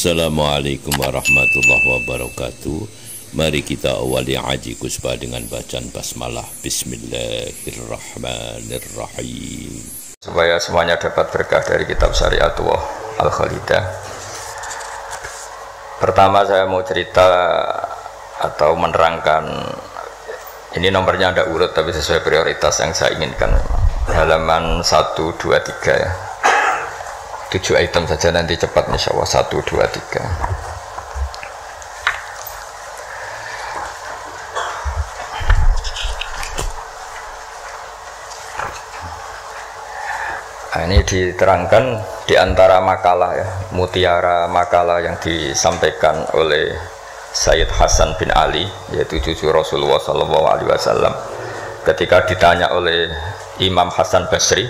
Assalamualaikum warahmatullahi wabarakatuh. Mari kita awali Haji Kuspa dengan bacaan basmalah. Bismillahirrahmanirrahim. Supaya semuanya dapat berkah dari kitab Syariatullah Al-Khalidah. Pertama saya mau cerita atau menerangkan, ini nomornya ada urut tapi sesuai prioritas yang saya inginkan. Halaman 1, 2, 3 ya. 7 item saja nanti cepat insya Allah. 1, 2, 3. Nah, ini diterangkan di antara makalah ya, mutiara makalah yang disampaikan oleh Sayyid Hasan bin Ali, yaitu cucu Rasulullah SAW. Ketika ditanya oleh Imam Hasan Basri,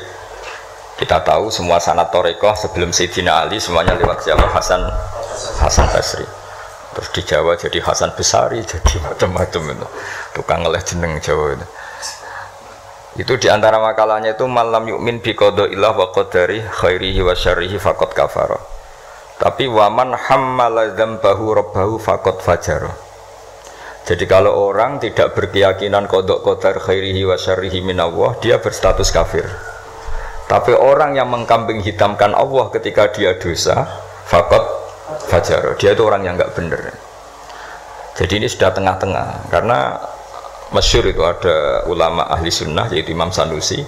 kita tahu semua sanad Thariqah sebelum Sayyidina Ali semuanya lewat siapa? Hasan Basri. Terus di Jawa jadi Hasan Besari, jadi macam-macam itu. Tukang ngeleh jeneng Jawa itu. Itu di antara makalahnya itu malam yu'min bi qadaillah wa qadari khairihi wa syarrihi faqad kafara. Tapi waman hammala dzambahu rabbahu faqad fajara. Jadi kalau orang tidak berkeyakinan qada qadar khairihi wa syarrihi minallah, dia berstatus kafir. Tapi orang yang mengkambing hitamkan Allah ketika dia dosa, faqad fajara, dia itu orang yang enggak benar. Jadi ini sudah tengah-tengah, karena masyhur itu ada ulama ahli sunnah yaitu Imam Sanusi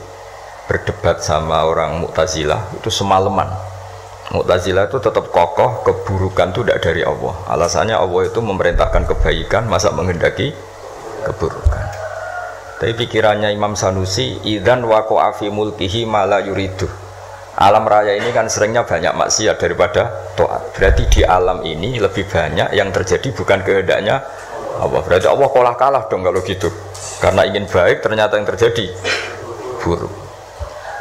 berdebat sama orang Mu'tazilah itu semalaman. Mu'tazilah itu tetap kokoh keburukan itu tidak dari Allah. Alasannya Allah itu memerintahkan kebaikan, masa menghendaki keburukan. Tapi pikirannya Imam Sanusi, idzan waqa'a fi mulkihi ma la yuridu. Alam raya ini kan seringnya banyak maksiat daripada taat. Berarti di alam ini lebih banyak yang terjadi bukan kehendaknya Allah. Berarti Allah kalah dong kalau gitu. Karena ingin baik ternyata yang terjadi buruk.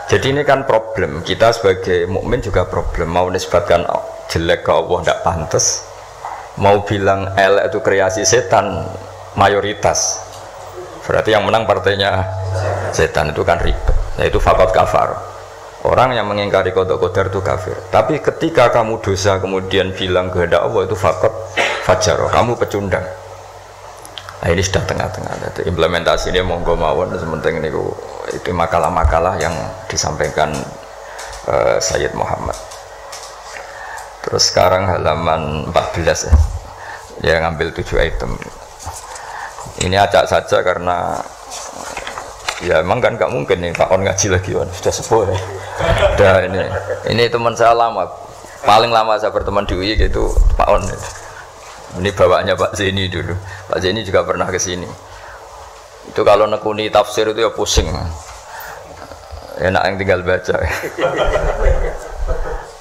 Jadi ini kan problem. Kita sebagai mukmin juga problem. Mau nisbatkan jelek ke Allah tidak pantas. Mau bilang elek itu kreasi setan mayoritas. Berarti yang menang partainya setan, itu kan ribet. Yaitu faqad kafar. Orang yang mengingkari qada qadar itu kafir. Tapi ketika kamu dosa kemudian bilang kehendak Allah itu faqad fajar, kamu pecundang. Nah, ini sudah tengah-tengah. Itu implementasi ini monggo mawon, sementing ini itu makalah-makalah yang disampaikan Sayyid Muhammad. Terus sekarang halaman 14 ya. Dia ngambil 7 item. Ini acak saja karena ya emang kan gak mungkin nih Pak On ngaji lagi kan, sudah sepuh ya. Udah ini teman saya lama, paling lama saya berteman di UI gitu Pak On. Ini bawahnya Pak Zeni dulu. Pak Zeni juga pernah ke sini. Itu kalau nekuni tafsir itu ya pusing. Enak yang tinggal baca.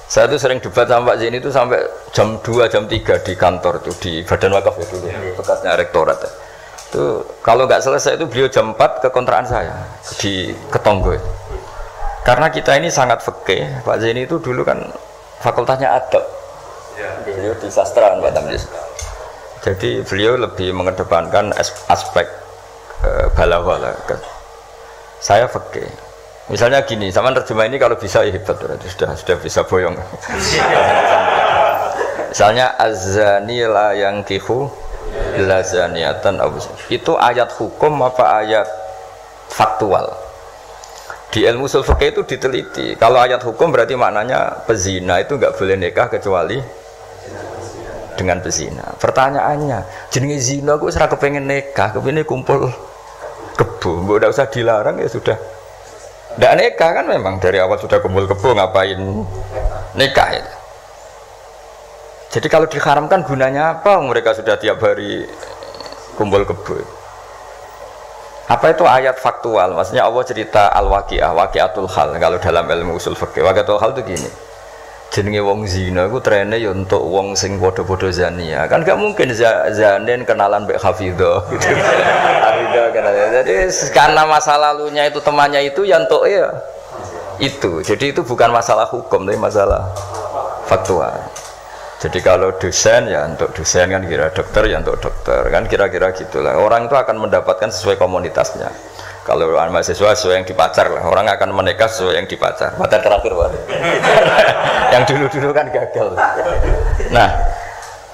Saya tuh sering debat sama Pak Zeni itu sampai jam 2, jam 3 di kantor tuh di Badan Wakaf ya dulu, bekasnya rektorat. Itu kalau nggak selesai itu beliau jam 4 ke kontrakan saya di Ketonggo. Karena kita ini sangat fikih. Pak Zeni itu dulu kan fakultasnya adab. Beliau di sastra kan Pak Tamjiz. Jadi beliau lebih mengedepankan aspek balaghah. Saya fikih. Misalnya gini, sama terjemah ini kalau bisa ya hebat, sudah bisa boyong. Misalnya az-zani la yankihu illa zaniatan, itu ayat hukum apa ayat faktual? Di ilmu ushul fikih itu diteliti. Kalau ayat hukum berarti maknanya pezina itu nggak boleh nikah kecuali dengan pezina. Pertanyaannya, jenenge zina kok ora kepengen nikah, kepengin kumpul kebo, udah usah dilarang ya sudah. Ndak nikah kan memang dari awal sudah kumpul kebo, ngapain nikah ya? Jadi kalau diharamkan gunanya apa? Mereka sudah tiap hari kumpul kebo. Apa itu ayat faktual? Maksudnya Allah cerita al-waqi'ah, waqi'atul hal. Kalau dalam ilmu usul fikih, waqi'atul hal itu gini. Jenenge wong zina iku trene ya untuk wong sing padha-padha zania. Kan gak mungkin zanen kenalan mbek Hafidhah gitu. Hafidhah kenalan. Jadi karena masa lalunya itu temannya itu ya untuk ya itu. Jadi itu bukan masalah hukum tapi masalah faktual. Jadi kalau dosen ya untuk dosen kan, kira dokter ya untuk dokter kan, kira-kira gitulah. Orang itu akan mendapatkan sesuai komunitasnya. Kalau mahasiswa sesuai yang dipacar lah, orang akan menikah sesuai yang dipacar. Pacar terakhir yang dulu-dulu kan gagal. Nah,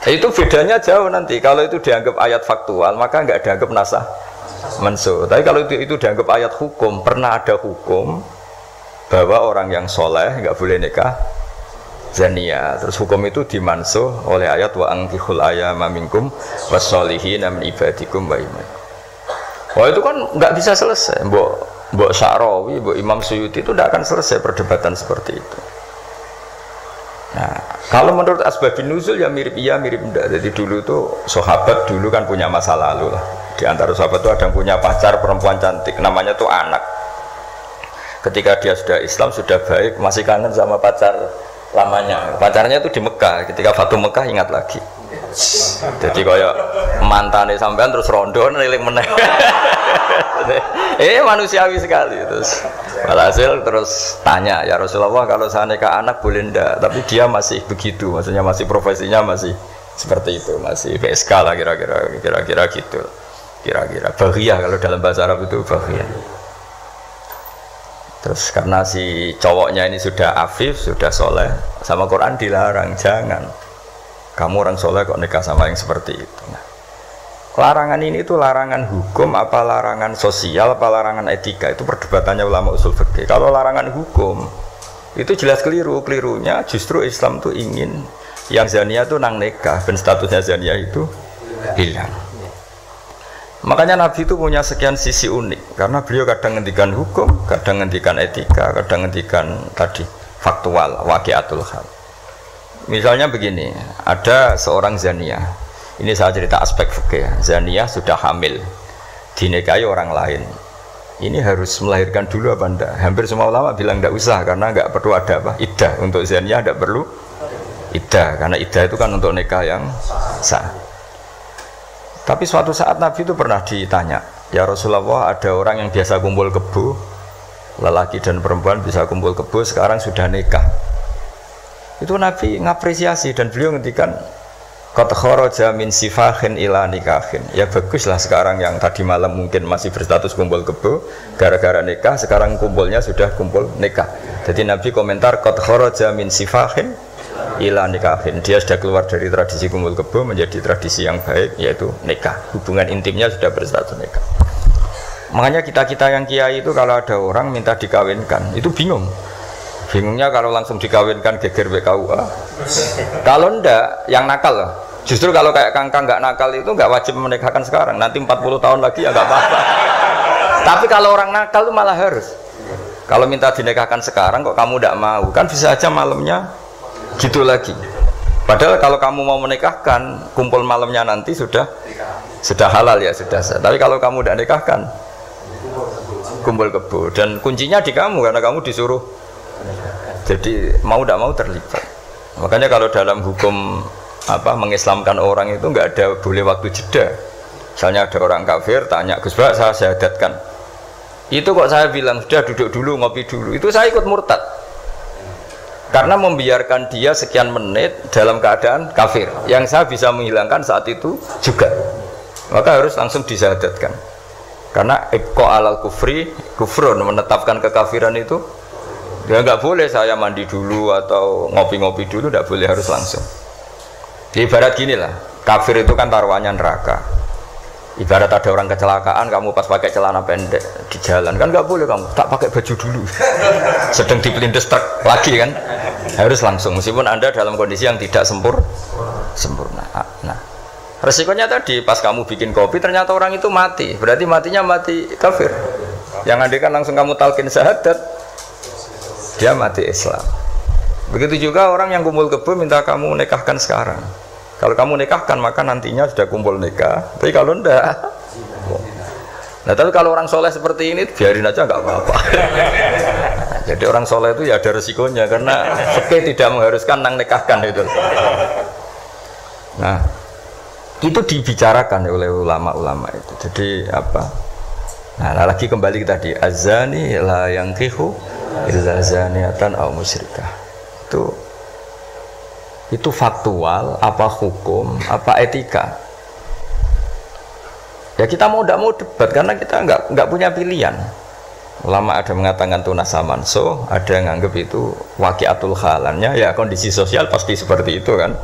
Itu bedanya jauh nanti. Kalau itu dianggap ayat faktual, maka nggak dianggap nasah mansuh. Tapi kalau itu dianggap ayat hukum, pernah ada hukum bahwa orang yang soleh nggak boleh nikah zania. Terus hukum itu dimansuh oleh ayat wa angkihul ayama minkum wassolihin min ibadikum wa imanikum. Wah itu kan nggak bisa selesai. Mbok Sya'rawi, Mbok Imam Suyuti itu tidak akan selesai perdebatan seperti itu. Nah, kalau menurut asbabun nuzul ya mirip iya mirip enggak. Jadi dulu tuh sahabat dulu kan punya masa lalu lah. Di antara sahabat itu ada yang punya pacar perempuan cantik, namanya tuh Anak. Ketika dia sudah Islam, sudah baik, masih kangen sama pacar lamanya. Pacarnya itu di Mekah. Ketika Fatu Mekah ingat lagi. Jadi kayak mantannya sampean terus rondo niling meneh. Manusiawi sekali. Terus walhasil terus tanya, ya Rasulullah kalau saya nikah anak boleh ndak? Tapi dia masih begitu, maksudnya masih profesinya masih seperti itu, masih PSK lah kira-kira gitu. Kira-kira baghiyah kalau dalam bahasa Arab itu baghiyah. Terus karena si cowoknya ini sudah afif, sudah soleh, sama Quran dilarang, jangan kamu orang soleh kok nikah sama yang seperti itu. Nah, larangan ini itu larangan hukum apa larangan sosial apa larangan etika, itu perdebatannya ulama usul fikih. Kalau larangan hukum itu jelas keliru. Kelirunya justru Islam tuh ingin yang zania tuh nang nikah dan statusnya zania itu hilang. Makanya Nabi itu punya sekian sisi unik, karena beliau kadang ngendikan hukum, kadang ngendikan etika, kadang ngendikan tadi faktual, waqiatul hal. Misalnya begini, ada seorang zania. Ini saya cerita aspek fikih. Zania sudah hamil, dinikahi orang lain. Ini harus melahirkan dulu apa enggak? Hampir semua ulama bilang enggak usah, karena enggak perlu ada apa? Iddah. Untuk zania enggak perlu iddah, karena iddah itu kan untuk nikah yang sah. Tapi suatu saat Nabi itu pernah ditanya, ya Rasulullah, ada orang yang biasa kumpul kebo, lelaki dan perempuan bisa kumpul kebo, sekarang sudah nikah. Itu Nabi ngapresiasi dan beliau ngendikan qad kharaja min sifahin ila nikahin. Ya baguslah sekarang yang tadi malam mungkin masih berstatus kumpul kebo, gara-gara nikah sekarang kumpulnya sudah kumpul nikah. Jadi Nabi komentar qad kharaja min sifahin ila nikahin. Dia sudah keluar dari tradisi kumpul kebo menjadi tradisi yang baik, yaitu nikah. Hubungan intimnya sudah berstatus nikah. Makanya kita-kita yang kiai itu kalau ada orang minta dikawinkan, itu bingung. Bingungnya kalau langsung dikawinkan geger BKUA. Kalau ndak, yang nakal loh. Justru kalau kayak kangkang nggak nakal itu nggak wajib menikahkan sekarang. Nanti 40 tahun lagi ya nggak apa-apa. Tapi kalau orang nakal itu malah harus. Kalau minta dinikahkan sekarang kok kamu ndak mau, kan bisa aja malamnya gitu lagi. Padahal kalau kamu mau menikahkan, kumpul malamnya nanti sudah halal ya, sudah sah. Tapi kalau kamu ndak nikahkan, kumpul kebo. Dan kuncinya di kamu karena kamu disuruh. Jadi mau tidak mau terlibat. Makanya kalau dalam hukum mengislamkan orang itu nggak ada boleh waktu jeda. Misalnya ada orang kafir tanya, Gus Bak saya syahadatkan. Itu kok saya bilang sudah duduk dulu ngopi dulu. Itu saya ikut murtad. Karena membiarkan dia sekian menit dalam keadaan kafir. Yang saya bisa menghilangkan saat itu juga. Maka harus langsung disyahadatkan. Karena ibqa alal kufri kufrun, menetapkan kekafiran itu. Ya nggak boleh saya mandi dulu atau ngopi-ngopi dulu, nggak boleh, harus langsung. Ibarat gini lah, kafir itu kan taruhannya neraka. Ibarat ada orang kecelakaan, kamu pas pakai celana pendek di jalan, kan nggak boleh kamu tak pakai baju dulu. Sedang dipelindes truk lagi kan, harus langsung. Meskipun anda dalam kondisi yang tidak sempurna. Nah, resikonya tadi pas kamu bikin kopi ternyata orang itu mati, berarti matinya mati kafir. Yang anda kan langsung kamu talqin syahadat, dia mati Islam. Begitu juga orang yang kumpul kebo minta kamu nikahkan sekarang. Kalau kamu nikahkan maka nantinya sudah kumpul nikah. Tapi kalau enggak, nah tapi kalau orang soleh seperti ini biarin aja nggak apa-apa. Jadi orang soleh itu ya ada resikonya karena fikih tidak mengharuskan nang nikahkan itu. Nah itu dibicarakan oleh ulama-ulama itu. Jadi apa? Nah lagi kembali tadi azani la yankihu illa zaniatan aw musyrikah. Itu faktual apa hukum apa etika. Ya kita mau tidak mau debat karena kita nggak punya pilihan. Ulama ada mengatakan itu nasa mansuh, ada yang anggap itu waqiatul halannya, ya kondisi sosial pasti seperti itu kan.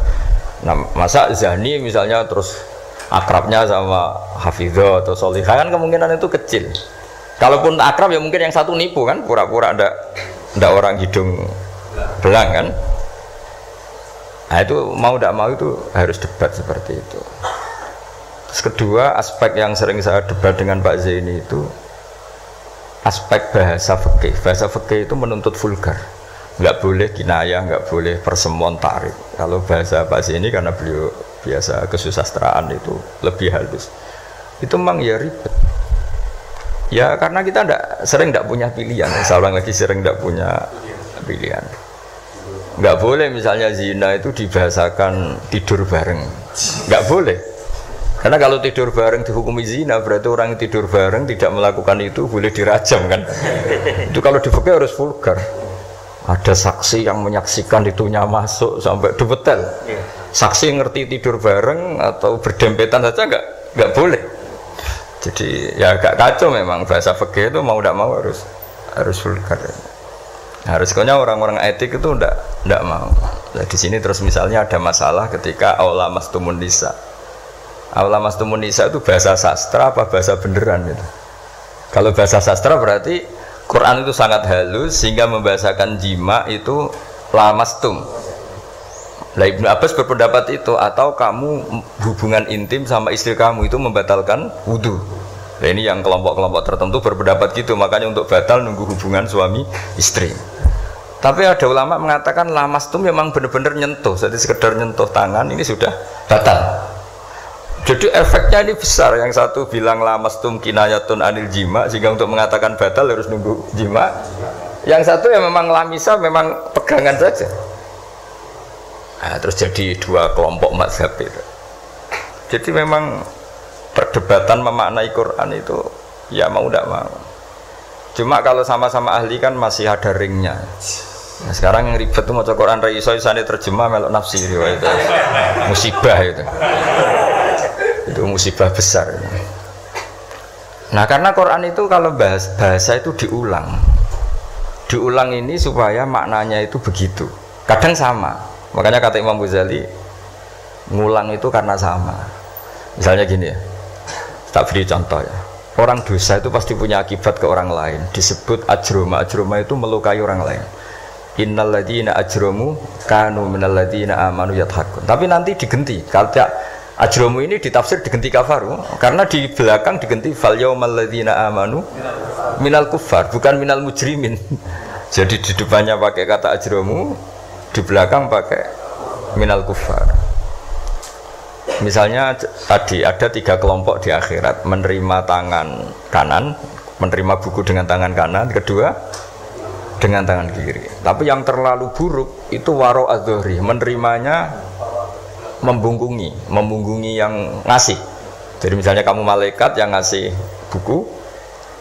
Nah, masa zani misalnya terus akrabnya sama hafidho atau solihah kan kemungkinan itu kecil. Kalaupun akrab ya mungkin yang satu nipu kan, pura-pura ndak orang hidung belang kan. Nah itu mau tidak mau itu harus debat seperti itu. Terus kedua, aspek yang sering saya debat dengan Pak Zaini itu aspek bahasa fikih. Bahasa fikih itu menuntut vulgar, nggak boleh kinayah, nggak boleh persemuan tarik. Kalau bahasa Pak Zaini karena beliau biasa kesusastraan itu lebih halus. Itu memang ya ribet. Ya karena kita sering tidak punya pilihan. Saya ulang lagi, sering tidak punya pilihan. Nggak boleh misalnya zina itu dibahasakan tidur bareng, nggak boleh. Karena kalau tidur bareng dihukumi zina berarti orang yang tidur bareng tidak melakukan itu boleh dirajam kan. Itu kalau di fikih harus vulgar. Ada saksi yang menyaksikan itunya masuk sampai dubetel. Saksi ngerti tidur bareng atau berdempetan saja nggak boleh. Jadi ya agak kacau memang bahasa fikih itu mau tidak mau harus vulgar. Harus kayaknya orang-orang etik itu ndak mau. Nah, di sini terus misalnya ada masalah ketika aula mastumun nisa. Aula mastumun nisa itu bahasa sastra apa bahasa beneran gitu. Kalau bahasa sastra berarti Quran itu sangat halus sehingga membahasakan jima itu lamastum. Nah, Ibnu Abbas berpendapat itu, atau kamu hubungan intim sama istri kamu itu membatalkan wudu. Nah, ini yang kelompok-kelompok tertentu berpendapat gitu, makanya untuk batal nunggu hubungan suami istri. Tapi ada ulama mengatakan lamastum memang benar-benar nyentuh, jadi sekedar nyentuh tangan ini sudah batal. Jadi efeknya ini besar. Yang satu bilang lamastum kinayatun anil jima, sehingga untuk mengatakan batal harus nunggu jima. Yang satu ya memang lamisa, memang pegangan saja. Nah, terus jadi dua kelompok mazhab itu. Jadi memang perdebatan memaknai Quran itu ya mau tidak mau. Cuma kalau sama-sama ahli kan masih ada ringnya. Nah, sekarang yang ribet itu maca Quran ra iso isane terjemah melok nafsi riwayat. Musibah itu. Itu musibah besar. Nah, karena Quran itu kalau bahasa itu diulang. Diulang ini supaya maknanya itu begitu. Kadang sama. Makanya kata Imam Ghazali, ngulang itu karena sama. Misalnya gini ya, tak beri contoh ya. Orang dosa itu pasti punya akibat ke orang lain. Disebut ajroma. Ajroma itu melukai orang lain. Innal ladzina ajromu kanu minal ladzina amanu yadhakun. Tapi nanti digenti. Kalau ajromu ini ditafsir digenti kafaru, karena di belakang digenti fal yaumal ladzina amanu minal kuffar, bukan minal mujrimin. Jadi di depannya pakai kata ajromu, di belakang pakai minal kuffar. Misalnya tadi ada 3 kelompok di akhirat, menerima tangan kanan, menerima buku dengan tangan kanan, kedua dengan tangan kiri. Tapi yang terlalu buruk itu waro adzohri, menerimanya membungkungi yang ngasih. Jadi misalnya kamu malaikat yang ngasih buku,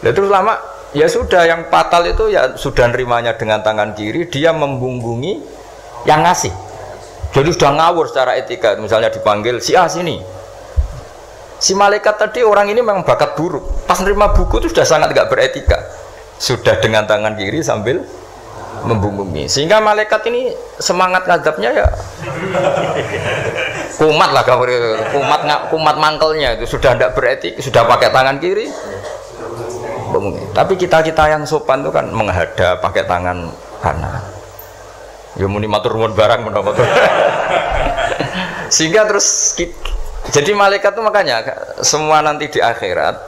lalu terus lama ya sudah, yang fatal itu ya sudah nerimanya dengan tangan kiri, dia membungkungi yang ngasih. Jadi sudah ngawur secara etika. Misalnya dipanggil si A sini, si malaikat tadi orang ini memang bakat buruk, pas nerima buku itu sudah sangat gak beretika, sudah dengan tangan kiri sambil membungkungi, sehingga malaikat ini semangat ngadapnya ya kumat lah, kumat mangkelnya itu sudah tidak beretik, sudah pakai tangan kiri. Tapi kita yang sopan itu kan menghadap pakai tangan kanan. Ya muni matur nuwun barang menapa. Sehingga terus jadi malaikat itu makanya semua nanti di akhirat.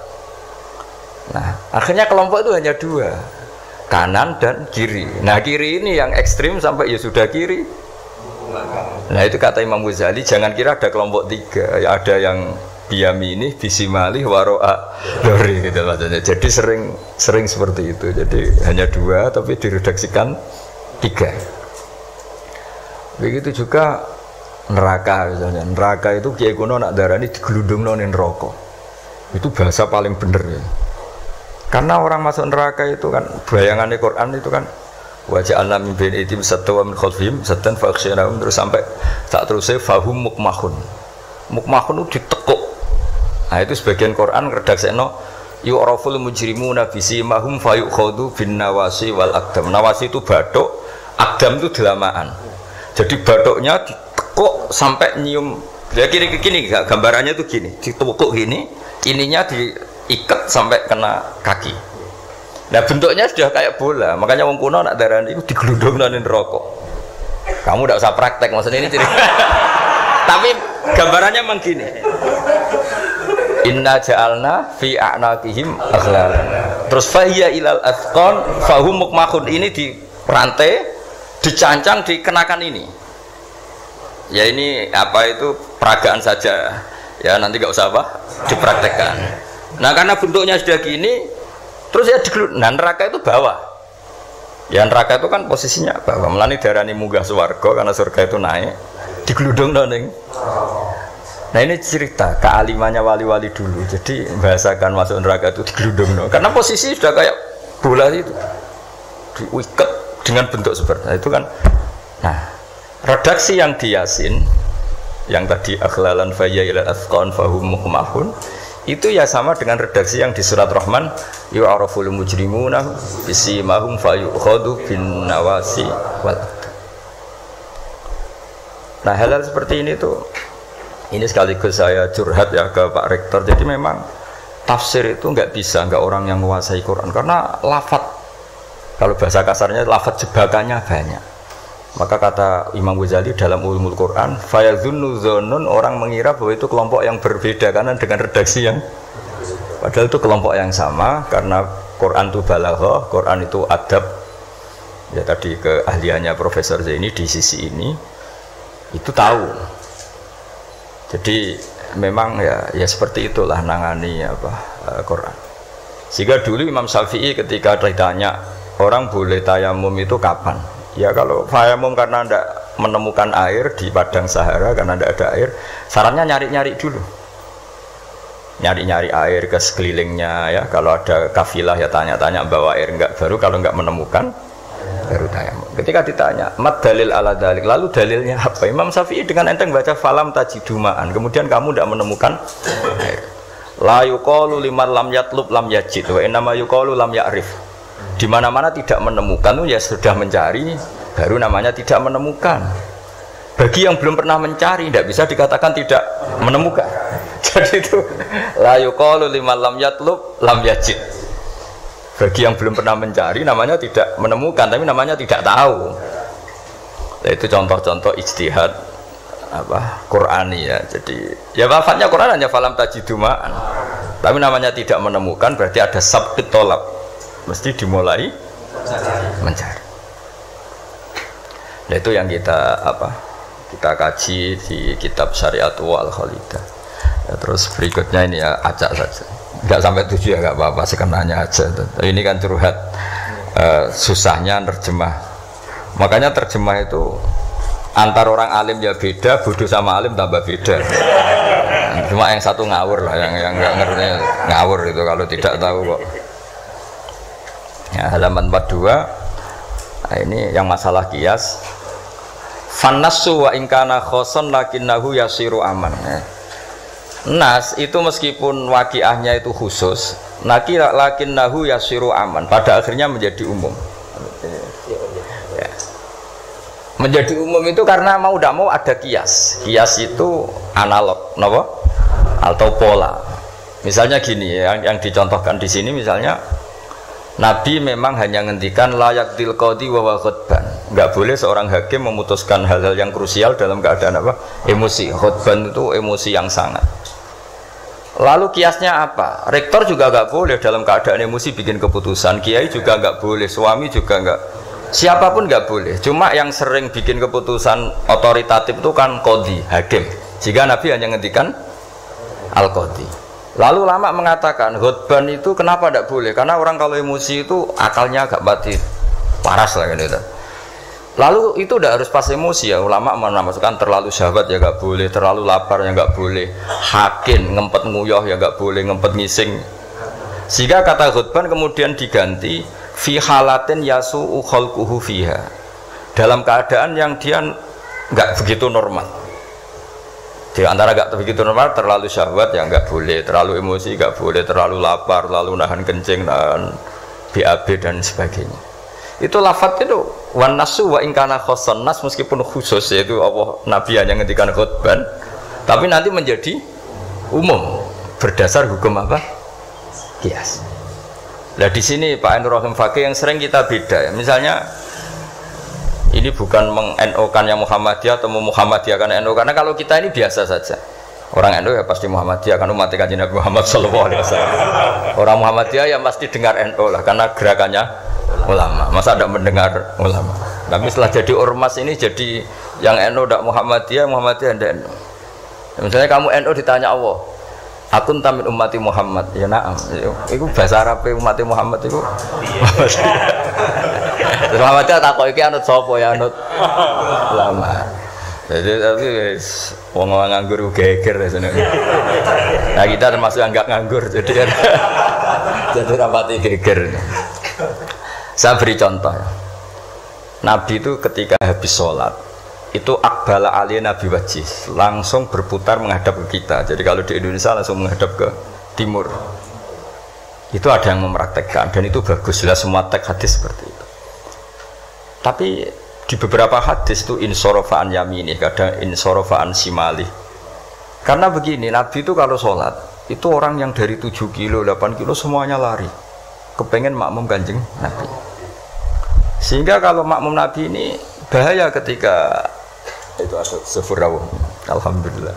Nah, akhirnya kelompok itu hanya 2. Kanan dan kiri. Nah, kiri ini yang ekstrim sampai ya sudah kiri. Nah, itu kata Imam Ghazali, jangan kira ada kelompok 3. Ya, ada yang biyamini, bisimali, waro'a dori gitu maksudnya. Jadi sering seperti itu. Jadi hanya 2 tapi diredaksikan 3. Begitu juga neraka misalnya. Neraka itu kiai kuno nak darani digelundungno ning neraka. Itu bahasa paling bener ya. Karena orang masuk neraka itu kan bayangannya Quran itu kan waja'alna min baini aydihim saddan wa min khalfihim saddan faghshaynahum, terus sampai tak terusnya fahum mukmahun. Mukmahun itu ditekuk. Nah, itu sebagian Quran redaksekno yu'raful mujrimuna bisimahum fayukhadhu bin nawasi wal aqdam. Nawasi itu bathuk, aqdam itu delamaan. Jadi bathuknya ditekuk ditekuk sampai nyium. Ya gini gambarannya tuh gini, ditekuk gini, ininya diikat sampai kena kaki. Nah bentuknya sudah kayak bola, makanya wong kuno nak darani itu digelundung nang rokok. Kamu tidak usah praktek, maksudnya ini cerita. Tapi gambarannya memang gini. Inna ja'alna fi a'naqihim aghlalan. Terus fahiya ilal athqan fahum mukmahun, ini di rantai, dicancang, dikenakan ini. Ya ini apa itu peragaan saja. Ya nanti nggak usah apa dipraktekkan. Nah karena bentuknya sudah gini, terus ya digelundung. Nah neraka itu bawah. Ya neraka itu kan posisinya bawah. Melani darani munggah swarga karena surga itu naik. Digelundung ning. Nah ini cerita kealimannya wali-wali dulu. Jadi bahasakan masuk neraka itu digelundung. Karena posisi sudah kayak bola itu. Diikat dengan bentuk seperti itu kan. Nah, redaksi yang di Yasin yang tadi aghlalan fayya ila athqan fahum muqmahun itu ya sama dengan redaksi yang di surat Rahman yu'araful mujrimuna bisimahum fayukhadu bin nawasi wal. Nah hal-hal seperti ini tuh, ini sekaligus saya curhat ya ke Pak Rektor. Jadi memang tafsir itu nggak orang yang menguasai Quran, karena lafadz, kalau bahasa kasarnya lafadz jebakannya banyak. Maka kata Imam Ghazali dalam Ulumul Quran, fayadhunnu dzannun, orang mengira bahwa itu kelompok yang berbeda karena dengan redaksi yang padahal itu kelompok yang sama, karena Quran itu balaghah, Quran itu adab. Ya tadi keahliannya Profesor Zaini di sisi ini itu tahu. Jadi memang ya seperti itulah nangani Quran. Sehingga dulu Imam Syafi'i ketika ditanya orang boleh tayamum itu kapan? Ya kalau tayamum karena tidak menemukan air di padang Sahara, karena tidak ada air, sarannya nyari-nyari dulu. Nyari-nyari air ke sekelilingnya ya. Kalau ada kafilah ya tanya-tanya bawa air enggak, baru kalau enggak menemukan baru tayamum. Ketika ditanya mat dalil ala dalik, lalu dalilnya apa? Imam Syafi'i dengan enteng baca falam tajidumaan, kemudian kamu tidak menemukan air. La yuqalu liman lam yatlub lam yajid wa innama yuqalu lam ya'rif. Di mana-mana tidak menemukan itu ya sudah mencari, baru namanya tidak menemukan. Bagi yang belum pernah mencari tidak bisa dikatakan tidak menemukan. Jadi itu la yuqalu liman lam yatlub lam yajid. Bagi yang belum pernah mencari namanya tidak menemukan, tapi namanya tidak tahu. Nah, itu contoh-contoh ijtihad Qur'ani ya. Jadi ya lafadznya Quran hanya falam tajidumaan, tapi namanya tidak menemukan berarti ada sabqit tolab, mesti dimulai mencari. Nah itu yang kita kaji di kitab Syariat wal Khalidah ya. Terus berikutnya ini ya acak saja, nggak sampai 7 ya nggak apa-apa, sekenanya aja. Ini kan curhat susahnya nerjemah. Makanya terjemah itu antar orang alim ya beda, bodoh sama alim tambah beda. Cuma yang satu ngawur lah, yang nggak ngerti ngawur itu kalau tidak tahu kok. Ya, halaman 42. Nah, ini yang masalah kias. Fannasu wa ingkana khoson lakinnahu yasiru aman. Nas itu meskipun waqiahnya itu khusus, lakinnahu yasiru aman, pada akhirnya menjadi umum. Ya. Menjadi umum itu karena mau tidak mau ada kias. Kias itu analog, kenapa? Atau pola. Misalnya gini, yang dicontohkan di sini misalnya Nabi memang hanya ngendikan layak tilqadi wa khutban. Enggak boleh seorang hakim memutuskan hal-hal yang krusial dalam keadaan emosi. Khutban itu emosi yang sangat. Lalu kiasnya apa? Rektor juga enggak boleh dalam keadaan emosi bikin keputusan. Kiai juga enggak boleh, suami juga enggak. Siapapun enggak boleh. Cuma yang sering bikin keputusan otoritatif itu kan qadhi, hakim. Jika Nabi hanya ngendikan al-qadhi. Lalu ulama mengatakan khutban itu kenapa tidak boleh? Karena orang kalau emosi itu akalnya agak paras lah gitu. Lalu itu tidak harus pas emosi ya. Ulama memasukkan terlalu syahwat ya nggak boleh, terlalu lapar ya nggak boleh, hakin ngempet nguyuh ya nggak boleh, ngempet ngising. Sehingga kata khutban kemudian diganti fi halatin yasu'u khalquhu fiha, dalam keadaan yang dia nggak begitu normal. Di antara gak begitu normal, terlalu syahwat ya nggak boleh, terlalu emosi nggak boleh, terlalu lapar, lalu nahan kencing, nahan BAB dan sebagainya. Itu lafadz itu wan nasu wa in kana khosson nas meskipun khusus yaitu Allah Nabi hanya ngendikan khutban tapi nanti menjadi umum berdasar hukum apa? Qiyas. Nah di sini Pak Ainur Rahim Fakih yang sering kita beda ya. Misalnya ini bukan meng-NO-kan yang Muhammadiyah atau Muhammadiyahkan NO karena kalau kita ini biasa saja. Orang NU ya pasti Muhammadiyah kan umat Kanjeng Nabi Muhammad sallallahu alaihi wasallam. Orang Muhammadiyah ya pasti dengar NU lah karena gerakannya ulama. Masa tidak mendengar ulama? Tapi setelah jadi ormas ini jadi yang NU tidak Muhammadiyah, Muhammadiyah tidak NU. Misalnya kamu NU ditanya Allah, "Akun tamin ummati Muhammad." Ya na'am. Itu bahasa Arab ummati Muhammad itu. Muhammadiyah takok iki anut sapa ya anut ulama. Jadi tapi wong nganggur geger sebenarnya. Nah kita termasuk yang enggak nganggur jadi kan jadi rapati geger. Saya beri contoh ya. Nabi itu ketika habis sholat itu akbala ali Nabi wajih langsung berputar menghadap ke kita. Jadi kalau di Indonesia langsung menghadap ke timur. Itu ada yang mempraktekkan dan itu bagus jelas semua teks hadis seperti itu. Tapi di beberapa hadis itu insorofaan yamini, kadang insorofaan simali. Karena begini, Nabi itu kalau sholat itu orang yang dari 7 kilo, 8 kilo semuanya lari kepengen makmum Kanjeng Nabi. Sehingga kalau makmum Nabi ini bahaya ketika itu ada sefurawu. Alhamdulillah.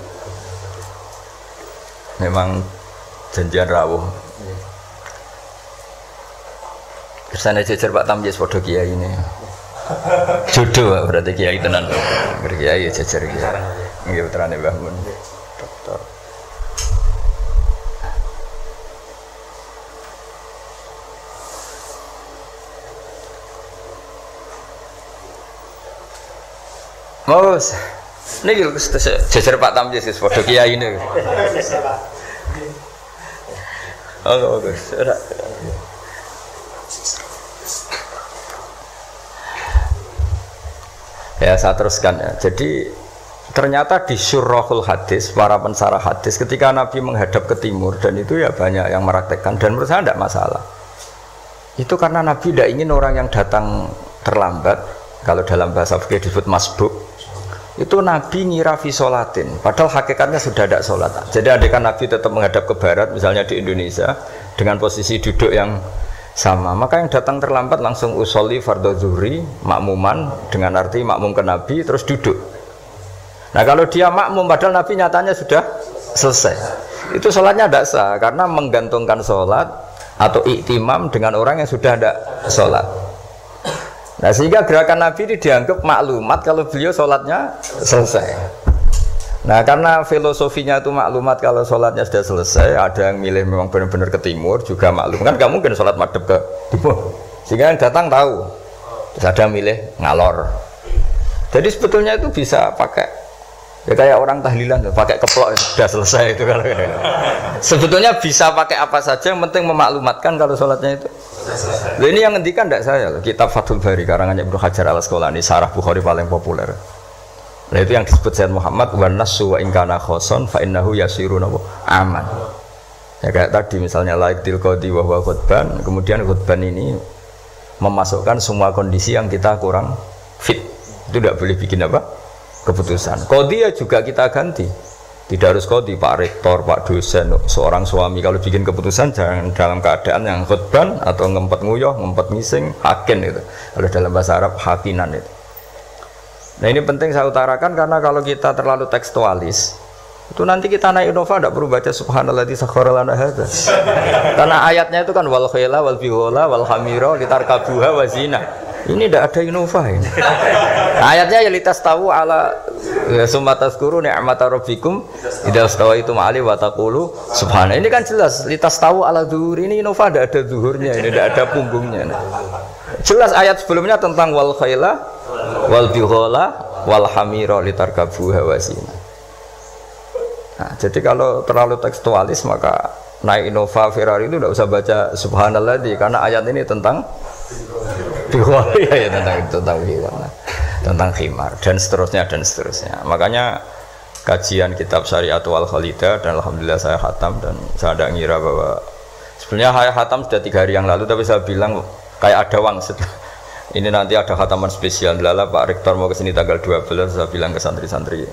Memang janjian rawuh. Kersane jejer Pak Tamyiz padha kiai ini. Jodoh berarti kiai tenan. Kiai jejer kiai. Nggih putrane Mbah Mun. Dokter. Mas, niki jejer Pak Tamyiz wis padha kiai ini. Oh, bagus. Ya saya teruskan ya. Jadi ternyata di syurahul hadis, para pensarah hadis ketika Nabi menghadap ke timur dan itu ya banyak yang meraktekkan dan menurut saya tidak masalah. Itu karena Nabi tidak ingin orang yang datang terlambat, kalau dalam bahasa fikih disebut masbuk. Itu Nabi ngira fi sholatin, padahal hakikatnya sudah tidak sholat. Jadi andaikan Nabi tetap menghadap ke barat, misalnya di Indonesia dengan posisi duduk yang sama, maka yang datang terlambat langsung usolli fardhu zuhri makmuman dengan arti makmum ke Nabi terus duduk. Nah kalau dia makmum padahal Nabi nyatanya sudah selesai, itu sholatnya tidak sah karena menggantungkan sholat atau iktimam dengan orang yang sudah tidak sholat. Nah sehingga gerakan Nabi ini dianggap maklumat kalau beliau sholatnya selesai. Nah karena filosofinya itu maklumat kalau sholatnya sudah selesai, ada yang milih memang benar-benar ke timur juga maklum kan, gak mungkin sholat madhab ke timur, sehingga yang datang tahu. Terus ada yang milih ngalor. Jadi sebetulnya itu bisa pakai ya kayak orang tahlilan pakai keplok sudah selesai itu kalau sebetulnya bisa pakai apa saja, yang penting memaklumatkan kalau sholatnya itu. Nah, ini yang ngendikan tidak saya, kitab Fathul Bari karangannya Ibnu Hajar Al-Asqalani, Syarah Bukhari paling populer. Nah itu yang disebut Sayyid Muhammad wan nasu wa in kana khoson fa innahu yasirun aman. Ya kayak tadi misalnya laik til qadi wa huwa khutban, kemudian khutban ini memasukkan semua kondisi yang kita kurang fit. Itu tidak boleh bikin apa? Keputusan. Qadi ya juga kita ganti. Tidak harus qadi, Pak Rektor, Pak dosen, seorang suami kalau bikin keputusan jangan dalam keadaan yang khutban atau ngempet nguyuh, ngempet ngising, hakin itu. Kalau dalam bahasa Arab hakinan itu. Nah ini penting saya utarakan karena kalau kita terlalu tekstualis itu nanti kita naik Innova tidak perlu baca subhanalladzi sakhkhara lana hadza. Karena ayatnya itu kan wal khayla wal bighala wal hamira litarkabuha wa zina. Ini tidak ada Innova ini. Ayatnya ya litastawu ala summa tazkuru ni'mata rabbikum idza stawaitum ali wa taqulu subhana. Ini kan jelas litastawu ala zuhur, ini Innova tidak ada zuhurnya, ini tidak ada punggungnya. Jelas ayat sebelumnya tentang wal khayla wal bighala wal hamira litarkabuha wa zina. Nah, jadi kalau terlalu tekstualis maka naik Innova Ferrari itu tidak usah baca subhanalladzi karena ayat ini tentang bighala ya tentang bighala, tentang khimar dan seterusnya. Makanya kajian kitab Syariat wal Khalidah dan alhamdulillah saya khatam dan saya tidak ngira bahwa sebenarnya saya khatam sudah 3 hari yang lalu tapi saya bilang kayak ada wangsit. Ini nanti ada khataman spesial. Lala Pak Rektor mau kesini tanggal 12, saya bilang ke santri-santri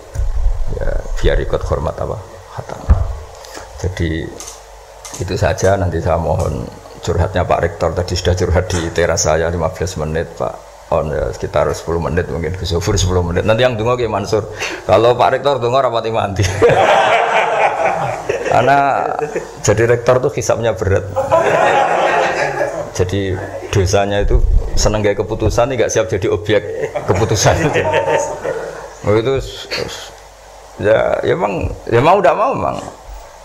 ya biar ikut hormat apa khataman. Jadi itu saja, nanti saya mohon curhatnya Pak Rektor. Tadi sudah curhat di teras saya 15 menit Pak. Ya, sekitar 10 menit mungkin ke Sofur 10 menit. Nanti yang dungo ke Mansur. Kalau Pak Rektor dungo rapati mati. Karena jadi rektor tuh hisapnya berat. Jadi dosanya itu seneng gaya keputusan, nggak siap jadi objek keputusan. Itu ya mau udah mau memang.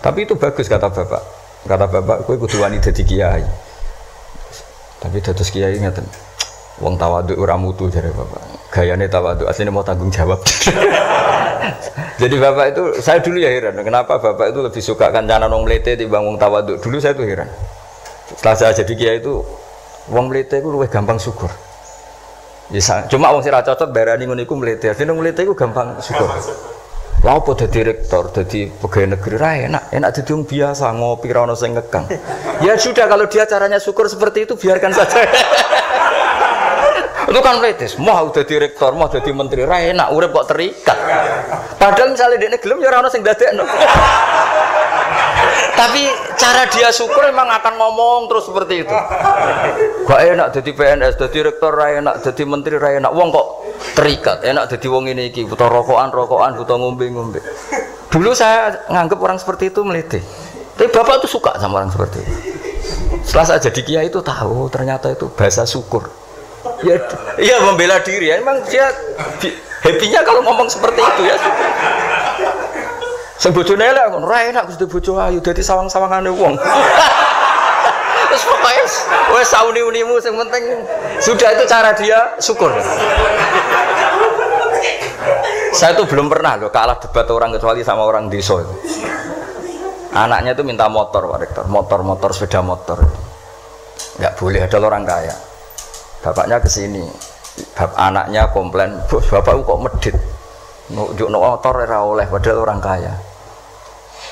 Tapi itu bagus kata bapak. Kata bapak, gue kudu wani dadi kiai. Tapi dados kiai ngeten. Wong tawaduk ora mutu jare bapak. Gayane tawaduk, asline mau tanggung jawab. Jadi bapak itu, saya dulu ya heran, kenapa bapak itu lebih suka kancanan wong mlete timbang wong tawaduk. Dulu saya tuh heran. Setelah saya jadi kiai itu, wong mlete itu lebih gampang syukur. Ya, cuma wong sing ra cocok darani ngono iku mlete. Dene wong mlete iku gampang syukur. Lah apa dadi rektor, dadi pegawai negeri ra enak dadi wong biasa ngopi ra ono sing ngekang. Ya sudah, kalau dia caranya syukur seperti itu biarkan saja. Itu kan mletes, mau dadi rektor, mau dadi menteri ra enak, urip kok terikat. Padahal misalnya dekne gelem ya ora ono sing dadekno. Tapi cara dia syukur memang akan ngomong terus seperti itu. Gak enak jadi PNS, jadi rektor ra enak, jadi menteri ra enak. Wong kok terikat, enak jadi wong ini iki, butuh rokokan, butuh ngombe. Dulu saya nganggap orang seperti itu melete. Tapi bapak itu suka sama orang seperti itu. Setelah saya jadi kiai itu tahu ternyata itu bahasa syukur. Ya, iya membela diri ya. Emang dia happy-nya kalau ngomong seperti itu ya. Sing bojone elek ngono, ra enak Gusti bojo ayu dadi sawang-sawangane wong. Terus pokoknya wes sauni-unimu sing penting sudah itu cara dia syukur. Saya tuh belum pernah loh kalah debat orang kecuali sama orang desa itu. Anaknya itu minta motor Pak Rektor, motor, sepeda motor. Enggak boleh, ada orang kaya. Bapaknya ke sini. Anaknya komplain, "Bos, bapakku kok medit. Nunjuk motor ora oleh padahal orang kaya."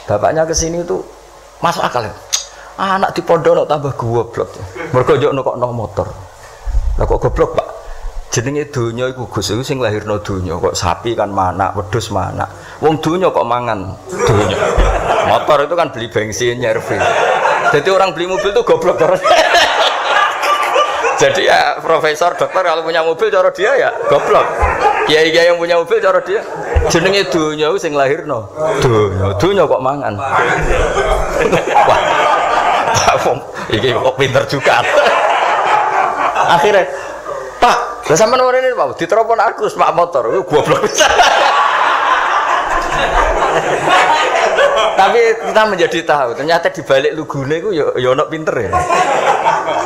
Bapaknya ke sini itu masuk akal. Anak di pondok tambah goblok. Mergo njuk nukokno motor. Lah kok goblok, Pak? Jenenge donya iku Gus, iku sing lahirno donya. Kok sapi kan manak, wedhus manak. Wong donya kok mangan donya. Motor itu kan beli bensin, nyervis. Jadi orang beli mobil itu goblok terus. Jadi ya profesor, dokter kalau punya mobil cara dia ya goblok. Kiai-kiai yang punya mobil cara dia jenenge donya sing lahirno. Donya kok mangan. Wah. Iki kok pinter juga. Akhirnya, Pak, lah sampean ngene Pak, diteropon Agus Pak motor, itu goblok. Tapi kita menjadi tahu ternyata di balik lugune iku ya ono pinter ya.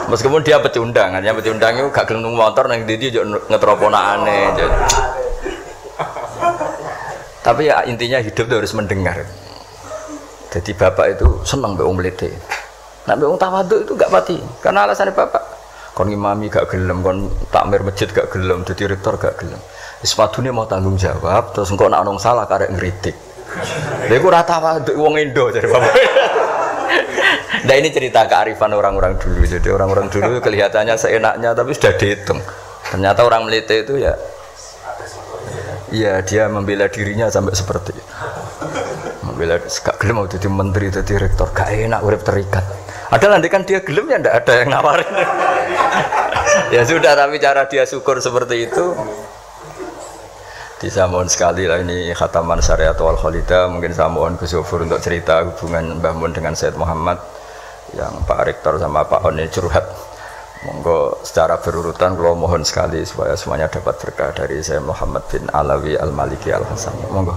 Meskipun dia pecundang, hanya pecundang itu gak gelem motor nang ndi yo ngetroponakane. Tapi ya intinya hidup itu harus mendengar. Jadi bapak itu senang mbek wong mlete. Nek mbek wong tawaduk itu gak pati. Karena alasannya bapak kon ngimami gak gelem, kon takmir masjid gak gelem, dadi rektor gak gelem. Wis padune mau tanggung jawab, terus engko nek ono salah karek ngritik. Lha iku ora tawaduk wong Indo jare bapak. Nah ini cerita kearifan orang-orang dulu. Jadi orang-orang dulu kelihatannya seenaknya tapi sudah dihitung. Ternyata orang Melite itu ya, iya dia membela dirinya sampai seperti itu. Membela gak gelem mau jadi menteri, jadi rektor, gak enak urip terikat. Ada nanti kan dia gelem ya ndak ada yang nawarin. Ya sudah, tapi cara dia syukur seperti itu. Saya mohon sekali lah ini khataman syariat wal khalidah. Mungkin saya mohon Gus Zofur untuk cerita hubungan Mbah Mun dengan Said Muhammad yang Pak Rektor sama Pak On ini curhat. Monggo secara berurutan kalau mohon sekali supaya semuanya dapat berkah dari Said Muhammad bin Alawi Al-Maliki Al-Hasan. Monggo.